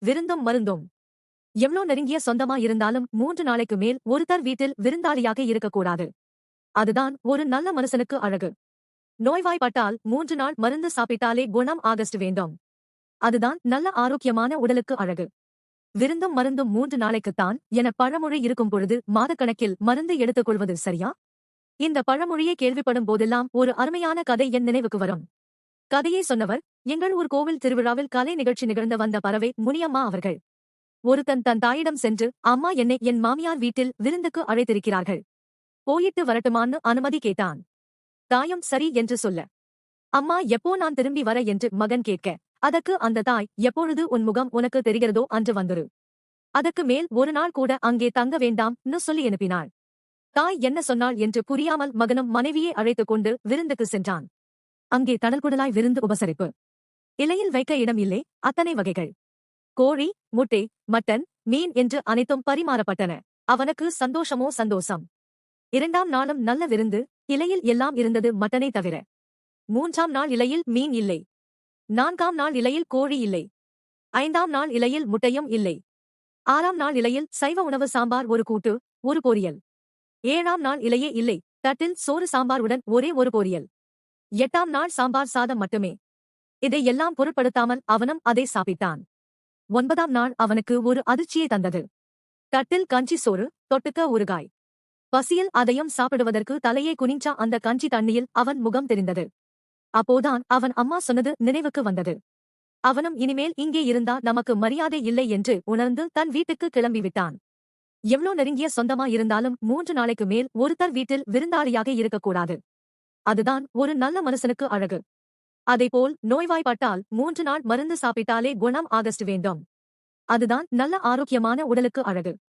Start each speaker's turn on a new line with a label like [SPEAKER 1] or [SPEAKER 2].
[SPEAKER 1] விருந்தும் மருந்தும். எவ்ளோ நெருங்கிய சொந்தமா இருந்தாலும் 3 நாளைக்கு மேல் ஒருத்தர் வீட்டில் விருந்தாளியாக இருக்கக்கூடாது. அதுதான் ஒரு நல்ல மனுஷனுக்கு அழகு. நோய்வாய்ப்பட்டால் 3 நாள் மருந்து சாப்பிட்டாலே குணம் ஆகஸ்ட் வேண்டும். அதுதான் நல்ல ஆரோக்கியமான உடலுக்கு அழகு. விருந்தும் மருந்தும் 3 நாளைக்குத்தான் என பழமொழி இருக்கும் பொழுது மாதக்கணக்கில் மருந்து எடுத்துக்கொள்வது சரியா? இந்த பழமொழியை கேள்விப்படும் போதெல்லாம் ஒரு அருமையான கதை என் நினைவுக்கு வரும். கதையை சொன்னவர் எங்கள் ஊர் கோவில் திருவிழாவில் கலை நிகழ்ச்சி நிகழ்ந்த வந்த பறவை முனியம்மா அவர்கள். ஒருத்தன் தன் தாயிடம் சென்று, அம்மா என்னை என் மாமியார் வீட்டில் விருந்துக்கு அழைத்திருக்கிறார்கள். போயிட்டு வரட்டுமான்னு அனுமதி கேட்டான். தாயும் சரி என்று சொல்ல, அம்மா எப்போ நான் திரும்பி வர என்று மகன் கேட்க, அதற்கு அந்த தாய், எப்பொழுது உன் முகம் உனக்கு தெரிகிறதோ அன்று வந்துரு. அதற்கு மேல் ஒரு நாள் கூட அங்கே தங்க வேண்டாம்னு சொல்லி அனுப்பினாள். தாய் என்ன சொன்னாள் என்று புரியாமல் மகனும் மனைவியை அழைத்துக் கொண்டு விருந்துக்கு சென்றான். அங்கே தடல்குடலாய் விருந்து உபசரிப்பு. இலையில் வைக்க இடம் இல்லை, அத்தனை வகைகள். கோழி, முட்டை, மட்டன், மீன் என்று அனைத்தும் பரிமாறப்பட்டன. அவனுக்கு சந்தோஷமோ சந்தோஷம். 2ஆம் நாளும் நல்ல விருந்து. இலையில் எல்லாம் இருந்தது மட்டனை தவிர. 3ஆம் நாள் இலையில் மீன் இல்லை. 4ஆம் நாள் இலையில் கோழி இல்லை. 5ஆம் நாள் இலையில் முட்டையும் இல்லை. 6ஆம் நாள் இலையில் சைவ உணவு சாம்பார், ஒரு கூட்டு, ஒரு பொரியல். 7ஆம் நாள் இலையே இல்லை, தட்டில் சோறு சாம்பாருடன் ஒரே ஒரு பொரியல். 8ஆம் நாள் சாம்பார் சாதம் மட்டுமே. இதை எல்லாம் பொருட்படுத்தாமல் அவனும் அதை சாப்பிட்டான். 9ஆம் நாள் அவனுக்கு ஒரு அதிர்ச்சியை தந்தது. தட்டில் கஞ்சி சோறு, தொட்டுக்க ஊறுகாய். பசியில் அதையும் சாப்பிடுவதற்கு தலையை குனிஞ்சா அந்த கஞ்சி தண்ணியில் அவன் முகம் தெரிந்தது. அப்போதான் அவன் அம்மா சொன்னது நினைவுக்கு வந்தது. அவனும் இனிமேல் இங்கே இருந்தா நமக்கு மரியாதை இல்லை என்று உணர்ந்து தன் வீட்டுக்கு கிளம்பிவிட்டான். எவ்ளோ நெருங்கிய சொந்தமா இருந்தாலும் 3 நாளைக்கு மேல் ஒருத்தர் வீட்டில் விருந்தாளியாக இருக்கக்கூடாது. அதுதான் ஒரு நல்ல மனுஷனுக்கு அழகு. அதேபோல் நோய்வாய்ப்பட்டால் 3 நாள் மருந்து சாப்பிட்டாலே குணம் ஆகஸ்ட் வேண்டும். அதுதான் நல்ல ஆரோக்கியமான உடலுக்கு அழகு.